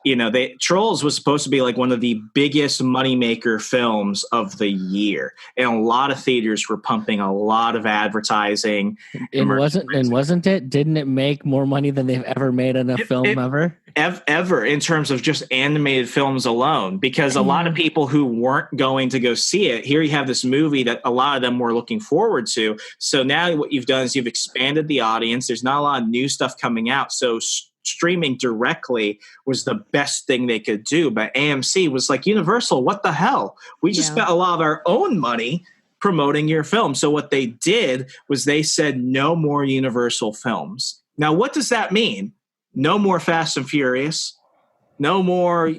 Trolls was supposed to be like one of the biggest moneymaker films of the year. And a lot of theaters were pumping a lot of advertising. Wasn't it? Didn't it make more money than they've ever made in a film ever? Ever in terms of just animated films alone, because a lot of people who weren't going to go see it, here you have this movie that a lot of them were looking forward to. So now what you've done is you've expanded the audience. There's not a lot of new stuff coming out. So streaming directly was the best thing they could do. But AMC was like, Universal, what the hell? We just spent a lot of our own money promoting your film. So what they did was they said no more Universal films. Now, what does that mean? No more Fast and Furious. No more,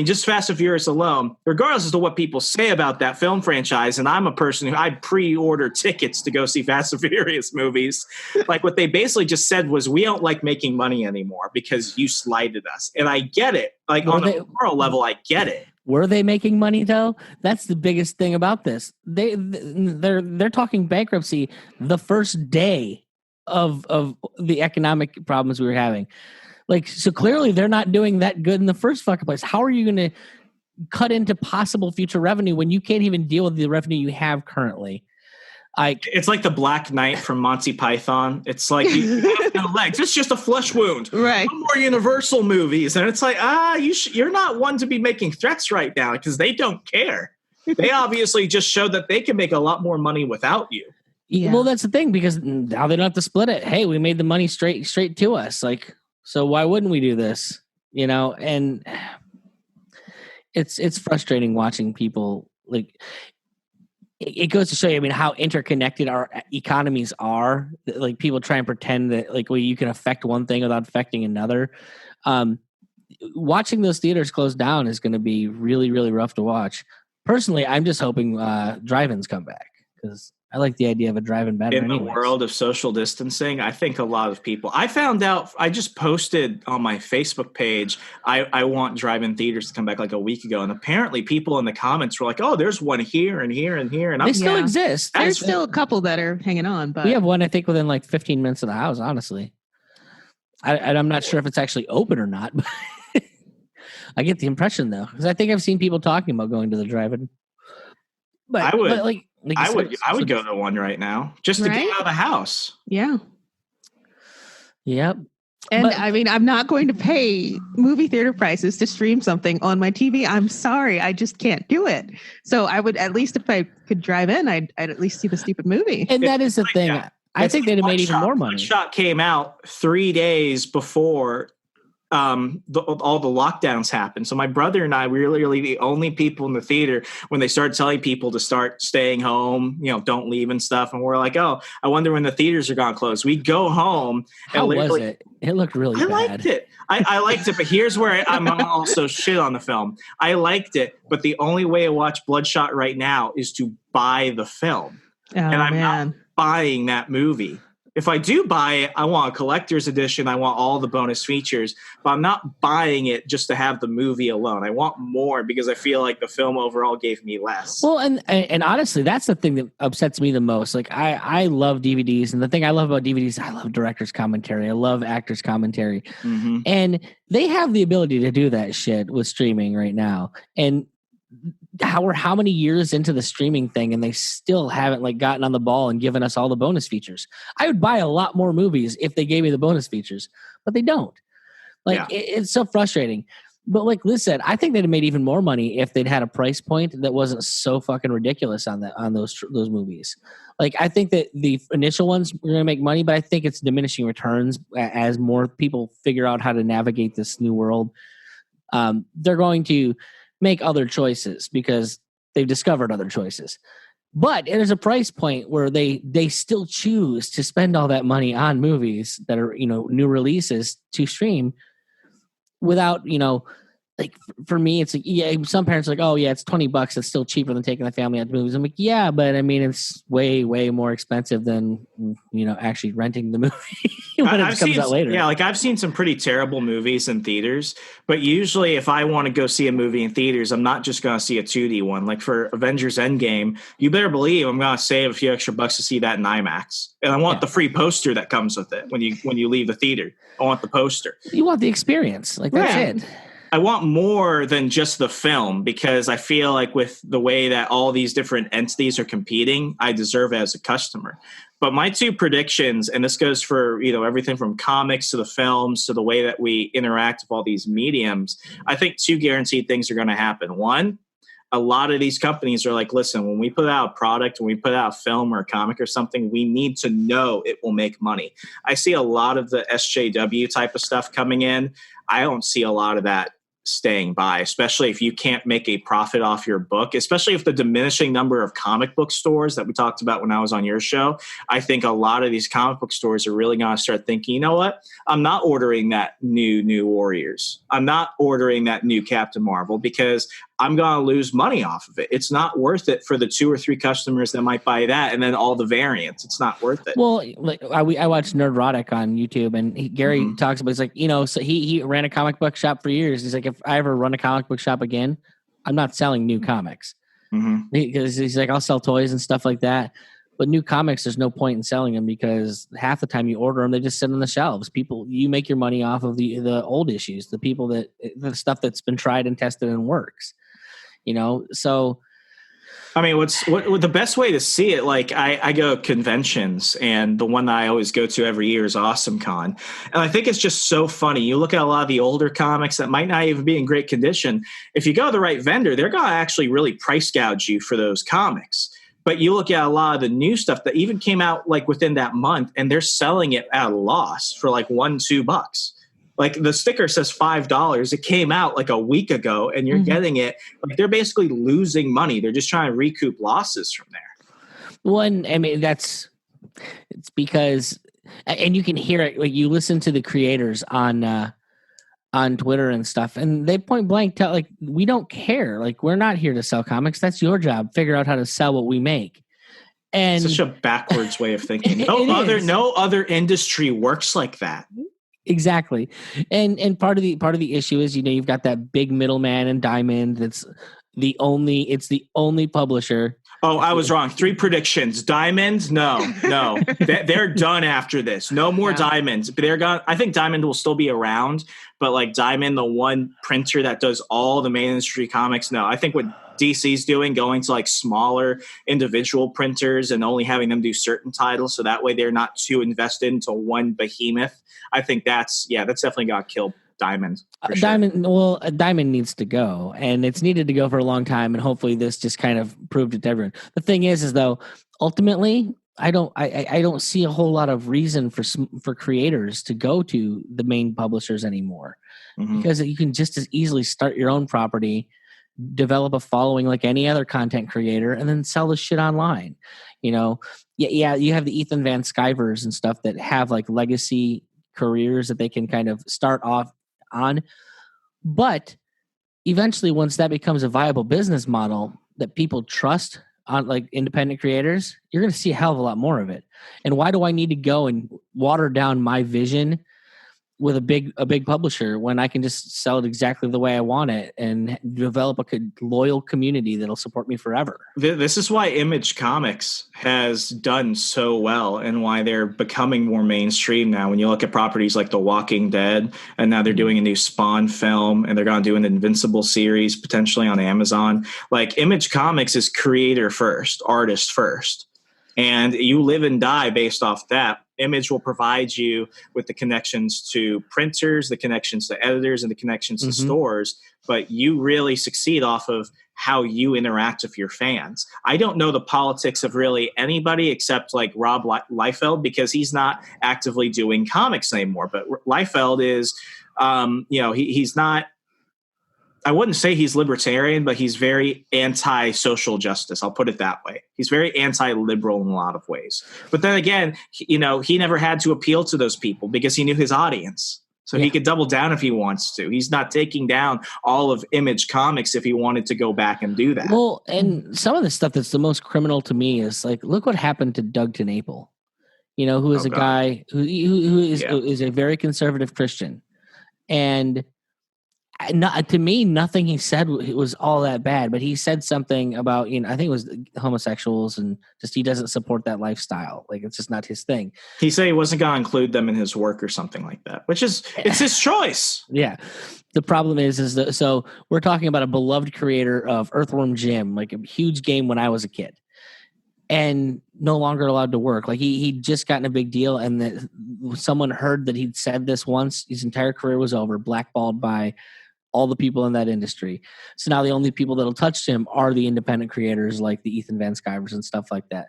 just Fast and Furious alone, regardless as to what people say about that film franchise. And I'm a person who I pre-order tickets to go see Fast and Furious movies. Like what they basically just said was, we don't like making money anymore because you slighted us. And I get it. Like on a moral level, I get it. Were they making money though? That's the biggest thing about this. They're talking bankruptcy the first day of the economic problems we were having. Like, so clearly they're not doing that good in the first fucking place. How are you going to cut into possible future revenue when you can't even deal with the revenue you have currently? It's like the Black Knight from Monty Python. It's like you have no legs. It's just a flesh wound. Right. No more Universal movies. And it's like, you're not one to be making threats right now because they don't care. They obviously just showed that they can make a lot more money without you. Yeah. Well, that's the thing, because now they don't have to split it. Hey, we made the money straight to us. Like, so why wouldn't we do this? And it's frustrating watching people like. It goes to show you, how interconnected our economies are. Like people try and pretend that you can affect one thing without affecting another. Watching those theaters close down is going to be really, really rough to watch. Personally, I'm just hoping drive-ins come back because I like the idea of a drive-in better. In the world of social distancing, I think a lot of people. I found out. I just posted on my Facebook page. I want drive-in theaters to come back like a week ago, and apparently people in the comments were like, "Oh, there's one here and here and here," and they still exist. There's still a couple that are hanging on, but we have one I think within like 15 minutes of the house. Honestly, I'm not sure if it's actually open or not. But I get the impression though, because I think I've seen people talking about going to the drive-in. But I would. But I would go to one right now just to get out of the house. Yeah. Yep. And I'm not going to pay movie theater prices to stream something on my TV. I'm sorry. I just can't do it. So I would, at least if I could drive in, I'd at least see the stupid movie. And that is the thing. Yeah. I think they'd have made even more money. Bloodshot came out 3 days before all the lockdowns happened. So my brother and I, we were literally the only people in the theater when they started telling people to start staying home, don't leave and stuff. And we're like, oh, I wonder when the theaters are going to close. We go home. How was it? It looked really bad. I liked it. I liked it, but here's where I'm also shit on the film. I liked it, but the only way I watch Bloodshot right now is to buy the film. And I'm not buying that movie. If I do buy it, I want a collector's edition. I want all the bonus features, but I'm not buying it just to have the movie alone. I want more because I feel like the film overall gave me less. Well, and honestly, that's the thing that upsets me the most. Like I love DVDs, and the thing I love about DVDs, I love director's commentary. I love actors' commentary. Mm-hmm. And they have the ability to do that shit with streaming right now. And how many years into the streaming thing and they still haven't gotten on the ball and given us all the bonus features. I would buy a lot more movies if they gave me the bonus features, but they don't. It's so frustrating. But like Liz said, I think they'd have made even more money if they'd had a price point that wasn't so fucking ridiculous on those movies. Like I think that the initial ones were going to make money, but I think it's diminishing returns as more people figure out how to navigate this new world. They're going to make other choices because they've discovered other choices. But there's a price point where they still choose to spend all that money on movies that are, new releases to stream without, like for me, it's like, yeah, some parents are like, oh yeah, it's $20. It's still cheaper than taking the family out to movies. I'm like, yeah, but it's way, way more expensive than, actually renting the movie when it comes out later. Yeah. Like I've seen some pretty terrible movies in theaters, but usually if I want to go see a movie in theaters, I'm not just going to see a 2D one. Like for Avengers Endgame, you better believe I'm going to save a few extra bucks to see that in IMAX. And I want the free poster that comes with it when you leave the theater. I want the poster. You want the experience. Like that's it. I want more than just the film because I feel like with the way that all these different entities are competing, I deserve it as a customer. But my two predictions, and this goes for everything from comics to the films to the way that we interact with all these mediums, I think two guaranteed things are going to happen. One, a lot of these companies are like, listen, when we put out a product, when we put out a film or a comic or something, we need to know it will make money. I see a lot of the SJW type of stuff coming in. I don't see a lot of that staying by, especially if you can't make a profit off your book, especially if the diminishing number of comic book stores that we talked about when I was on your show. I think a lot of these comic book stores are really going to start thinking, you know what? I'm not ordering that new Warriors. I'm not ordering that new Captain Marvel because I'm going to lose money off of it. It's not worth it for the 2 or 3 customers that might buy that and then all the variants. It's not worth it. Well, like I watched Nerdrotic on YouTube, and Gary talks about, it's like, so he ran a comic book shop for years. He's like, if I ever run a comic book shop again, I'm not selling new comics. Because he's like, I'll sell toys and stuff like that. But new comics, there's no point in selling them because half the time you order them, they just sit on the shelves. You make your money off of the old issues, the stuff that's been tried and tested and works. So I mean, what the best way to see it, like I go to conventions, and the one that I always go to every year is Awesome Con. And I think it's just so funny. You look at a lot of the older comics that might not even be in great condition. If you go to the right vendor, they're going to actually really price gouge you for those comics. But you look at a lot of the new stuff that even came out like within that month, and they're selling it at a loss for like $1-2. Like the sticker says $5. It came out like a week ago, and you're getting it. Like they're basically losing money. They're just trying to recoup losses from there. Well, and I mean it's because, and you can hear it. Like you listen to the creators on Twitter and stuff, and they point blank tell, like, we don't care. Like, we're not here to sell comics. That's your job. Figure out how to sell what we make. And such a backwards way of thinking. No other industry works like that. Exactly. And part of the issue is, you've got that big middleman in Diamond that's the only publisher. Oh, I was wrong. 3 predictions. Diamond? No. They're done after this. No more Diamonds. They're gone. I think Diamond will still be around, but like Diamond, the one printer that does all the mainstream comics, no. I think what DC's doing, going to like smaller individual printers and only having them do certain titles, so that way they're not too invested into one behemoth. I think that's definitely got killed Diamond. Sure. Diamond needs to go, and it's needed to go for a long time, and hopefully this just kind of proved it to everyone. The thing is though, ultimately, I don't see a whole lot of reason for creators to go to the main publishers anymore, because you can just as easily start your own property, develop a following like any other content creator, and then sell the shit online. You have the Ethan Van Skyvers and stuff that have like legacy careers that they can kind of start off on. But eventually, once that becomes a viable business model that people trust on, like independent creators, you're going to see a hell of a lot more of it. And why do I need to go and water down my vision with a big publisher when I can just sell it exactly the way I want it and develop a loyal community that'll support me forever? This is why Image Comics has done so well, and why they're becoming more mainstream now. When you look at properties like The Walking Dead, and now they're doing a new Spawn film, and they're going to do an Invincible series potentially on Amazon. Like, Image Comics is creator first, artist first, and you live and die based off that. Image will provide you with the connections to printers, the connections to editors, and the connections to stores, but you really succeed off of how you interact with your fans. I don't know the politics of really anybody except like Rob Liefeld, because he's not actively doing comics anymore. But Liefeld is, he's not, I wouldn't say he's libertarian, but he's very anti-social justice. I'll put it that way. He's very anti-liberal in a lot of ways. But then again, he never had to appeal to those people because he knew his audience. So he could double down if he wants to. He's not taking down all of Image Comics if he wanted to go back and do that. Well, and some of the stuff that's the most criminal to me is like, look what happened to Doug TenNapel, who is guy who is a very conservative Christian. And to me, nothing he said was all that bad, but he said something about, I think it was homosexuals, and just he doesn't support that lifestyle. Like, it's just not his thing. He said he wasn't going to include them in his work or something like that, which is, it's his choice. Yeah. The problem is that, so we're talking about a beloved creator of Earthworm Jim, like a huge game when I was a kid, and no longer allowed to work. Like he'd just gotten a big deal, and that someone heard that he'd said this once, his entire career was over, blackballed by all the people in that industry. So now the only people that'll touch him are the independent creators like the Ethan Van Skyvers and stuff like that.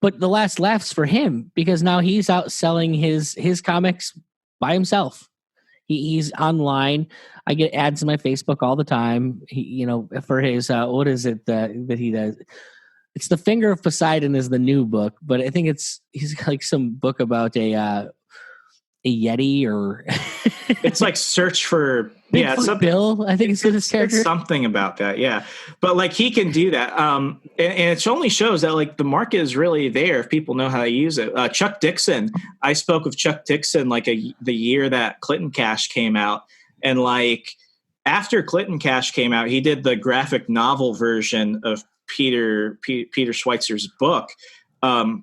But the last laugh's for him because now he's out selling his comics by himself. He's online. I get ads in my Facebook all the time. For his what is it that he does? It's The Finger of Poseidon is the new book, but I think he's like some book about a Yeti or it's like search for Bill. I think it's his character. It's something about that, yeah. But like he can do that, and it only shows that like the market is really there if people know how to use it. Chuck Dixon, I spoke with Chuck Dixon like the year that Clinton Cash came out, and like after Clinton Cash came out, he did the graphic novel version of Peter Schweitzer's book.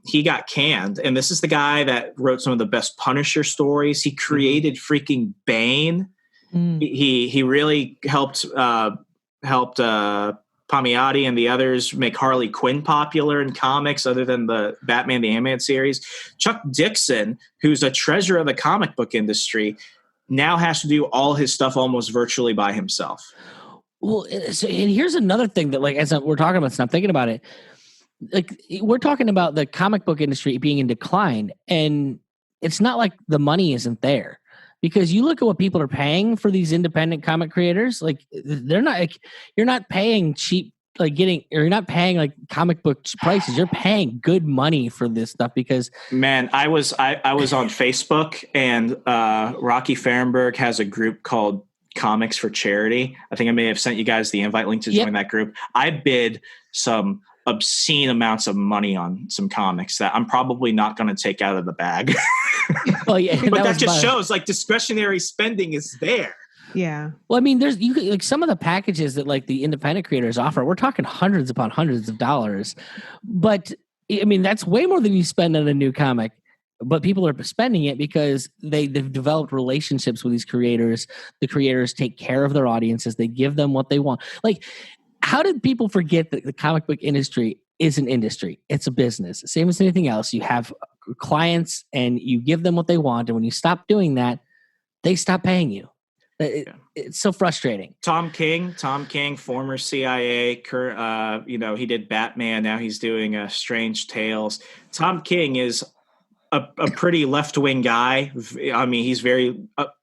He got canned, and this is the guy that wrote some of the best Punisher stories. He created freaking Bane. He really helped Palmiotti and the others make Harley Quinn popular in comics, other than the Batman the Animated Series. Chuck Dixon, who's a treasure of the comic book industry, now has to do all his stuff almost virtually by himself. Well, so, and here's another thing that, like, as we're talking about this, and I'm thinking about it. Like, we're talking about the comic book industry being in decline, and it's not like the money isn't there, because you look at what people are paying for these independent comic creators. Like, they're not like, you're not paying cheap, like you're not paying like comic book prices. You're paying good money for this stuff because, man, I was on Facebook, and Rocky Fahrenberg has a group called Comics for Charity. I think I may have sent you guys the invite link to join that group. I bid some obscene amounts of money on some comics that I'm probably not going to take out of the bag. Oh yeah, but that just shows like discretionary spending is there. Yeah. Well, I mean, there's like some of the packages that like the independent creators offer. We're talking hundreds upon hundreds of dollars, but I mean that's way more than you spend on a new comic. But people are spending it because they've developed relationships with these creators. The creators take care of their audiences. They give them what they want. Like, how did people forget that the comic book industry is an industry? It's a business. Same as anything else. You have clients and you give them what they want. And when you stop doing that, they stop paying you. It's so frustrating. Tom King, former CIA, he did Batman. Now he's doing Strange Tales. Tom King is a pretty left-wing guy. I mean, he's very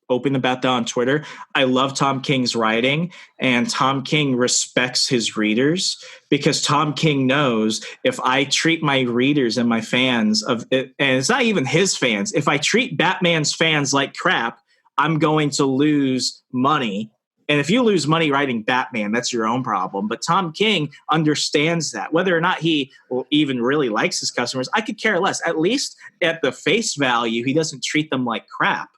open about that on Twitter. I love Tom King's writing, and Tom King respects his readers, because Tom King knows if I treat my readers and my fans and it's not even his fans, if I treat Batman's fans like crap, I'm going to lose money. And if you lose money writing Batman, that's your own problem. But Tom King understands that. Whether or not he even really likes his customers, I could care less. At least at the face value, he doesn't treat them like crap.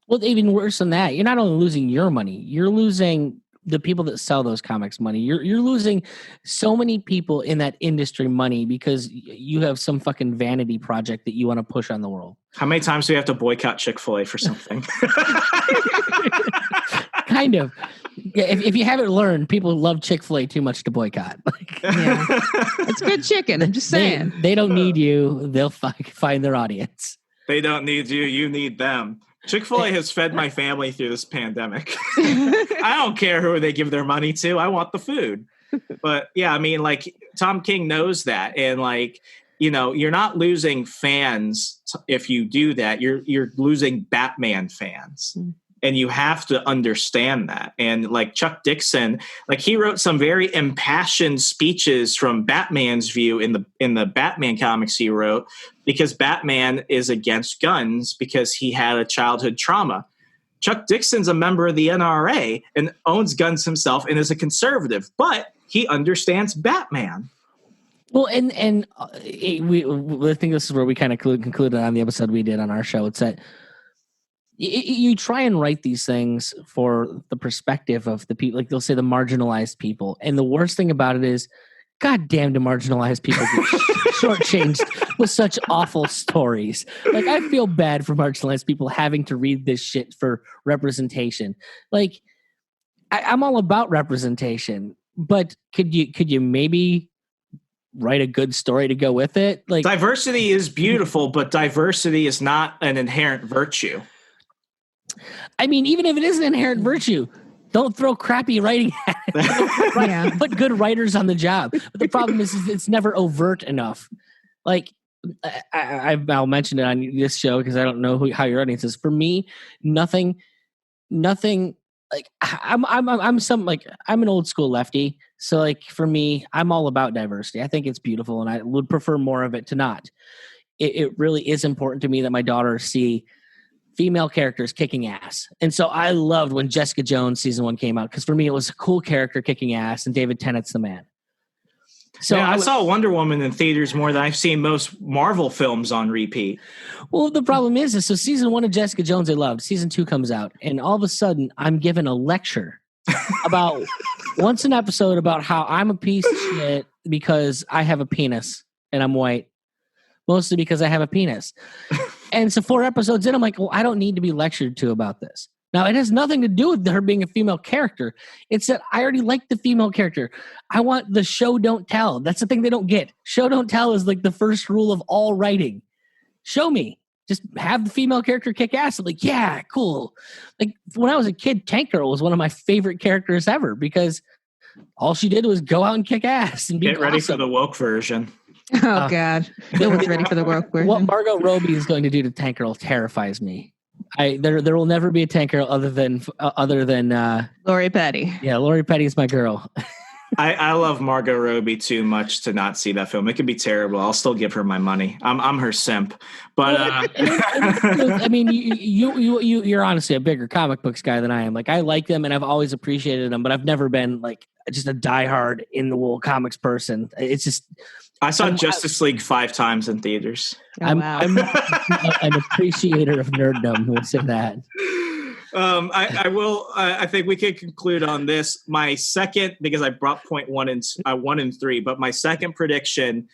Well, even worse than that, you're not only losing your money, you're losing the people that sell those comics money. You're losing so many people in that industry money because you have some fucking vanity project that you want to push on the world. How many times do we have to boycott Chick-fil-A for something? Kind of. Yeah, if you haven't learned, people love Chick-fil-A too much to boycott. Yeah. It's good chicken. I'm just saying. They don't need you. They'll find their audience. They don't need you. You need them. Chick-fil-A has fed my family through this pandemic. I don't care who they give their money to. I want the food. But yeah, I mean, like, Tom King knows that. And like, you're not losing fans if you do that. You're losing Batman fans. And you have to understand that. And like Chuck Dixon, like he wrote some very impassioned speeches from Batman's view in the Batman comics he wrote, because Batman is against guns because he had a childhood trauma. Chuck Dixon's a member of the NRA and owns guns himself and is a conservative, but he understands Batman. Well, I think this is where we kind of concluded on the episode we did on our show. It's that you try and write these things for the perspective of the people, like they'll say the marginalized people. And the worst thing about it is, goddamn, do marginalized people get shortchanged with such awful stories. Like, I feel bad for marginalized people having to read this shit for representation. Like, I'm all about representation, but could you maybe write a good story to go with it? Like, diversity is beautiful, but diversity is not an inherent virtue. I mean, even if it is an inherent virtue, Don't throw crappy writing at it. Yeah. Put good writers on the job. But the problem is it's never overt enough. Like, I'll mention it on this show because I don't know how your audience is. For me, nothing. Like I'm an old school lefty. So like for me, I'm all about diversity. I think it's beautiful, and I would prefer more of it to not. It really is important to me that my daughters see female characters kicking ass. And so I loved when Jessica Jones season 1 came out, because for me it was a cool character kicking ass, and David Tennant's the man. So I saw Wonder Woman in theaters more than I've seen most Marvel films on repeat. Well, the problem is so season 1 of Jessica Jones I loved. Season 2 comes out, and all of a sudden I'm given a lecture about once an episode about how I'm a piece of shit because I have a penis and I'm white. Mostly because I have a penis. And so 4 episodes in, I'm like, well, I don't need to be lectured to about this. Now, it has nothing to do with her being a female character. It's that I already like the female character. I want the show don't tell. That's the thing they don't get. Show don't tell is like the first rule of all writing. Show me. Just have the female character kick ass. I'm like, yeah, cool. Like when I was a kid, Tank Girl was one of my favorite characters ever because all she did was go out and kick ass and be Get ready awesome. for the woke version. Oh God, no one's ready for the work. What Margot Robbie is going to do to Tank Girl terrifies me. There will never be a Tank Girl other than Lori Petty. Yeah, Lori Petty is my girl. I love Margot Robbie too much to not see that film. It could be terrible. I'll still give her my money. I'm her simp. But I mean, you're honestly a bigger comic books guy than I am. Like I like them and I've always appreciated them, but I've never been like just a diehard in the wool comics person. It's just. I saw Justice League 5 times in theaters. Oh, wow. I'm an appreciator of nerddom. We'll say that. I will. I think we can conclude on this. My second, because I brought point 1 and 3, but my second prediction: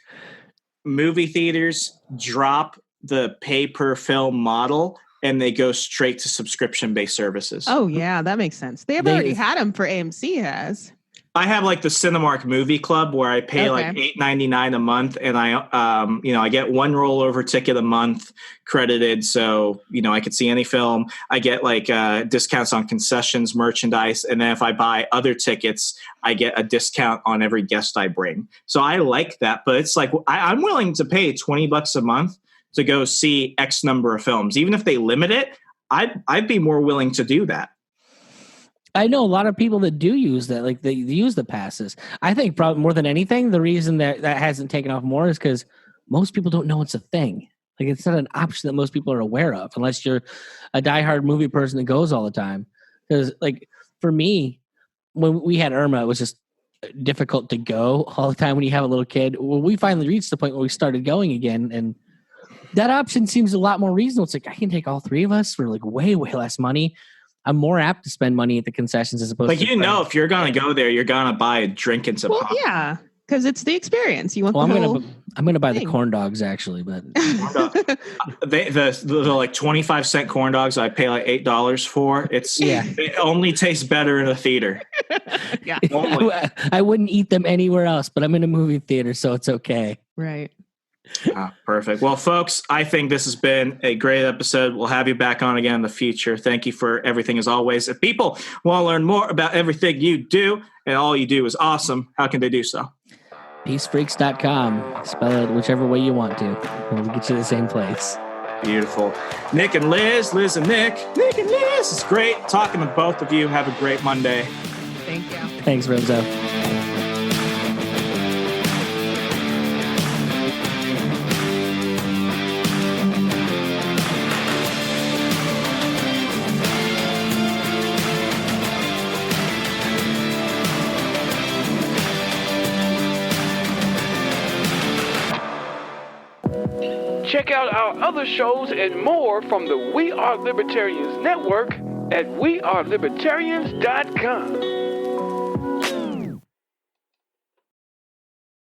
movie theaters drop the pay per film model and they go straight to subscription based services. Oh yeah, that makes sense. They've already had them for AMC has. I have like the Cinemark Movie Club where I pay like $8.99 a month, and I get one rollover ticket a month credited, so I could see any film. I get like discounts on concessions, merchandise, and then if I buy other tickets, I get a discount on every guest I bring. So I like that, but it's like I'm willing to pay $20 a month to go see X number of films, even if they limit it. I'd be more willing to do that. I know a lot of people that do use that, like they use the passes. I think probably more than anything, the reason that hasn't taken off more is because most people don't know it's a thing. Like it's not an option that most people are aware of, unless you're a diehard movie person that goes all the time. Because like for me, when we had Irma, it was just difficult to go all the time when you have a little kid. Well, we finally reached the point where we started going again, and that option seems a lot more reasonable. It's like I can take all 3 of us for like way, way less money. I'm more apt to spend money at the concessions as opposed to if you're gonna go there, you're gonna buy a drink and some popcorn. Yeah, because it's the experience. You want I'm gonna buy the corn dogs actually, but the like 25-cent corn dogs I pay like $8 for. It only tastes better in a theater. Yeah, I wouldn't eat them anywhere else, but I'm in a movie theater, so it's okay. Right. Perfect. Well, folks, I think this has been a great episode. We'll have you back on again in the future. Thank you for everything as always. If people want to learn more about everything you do and all you do is awesome, how can they do so? PeaceFreqs.com. Spell it whichever way you want to. We'll get you to the same place. Beautiful. Nick and Liz, Liz and Nick. Nick and Liz. It's great talking to both of you. Have a great Monday. Thank you. Thanks, Remso. Check out our other shows and more from the We Are Libertarians network at wearelibertarians.com.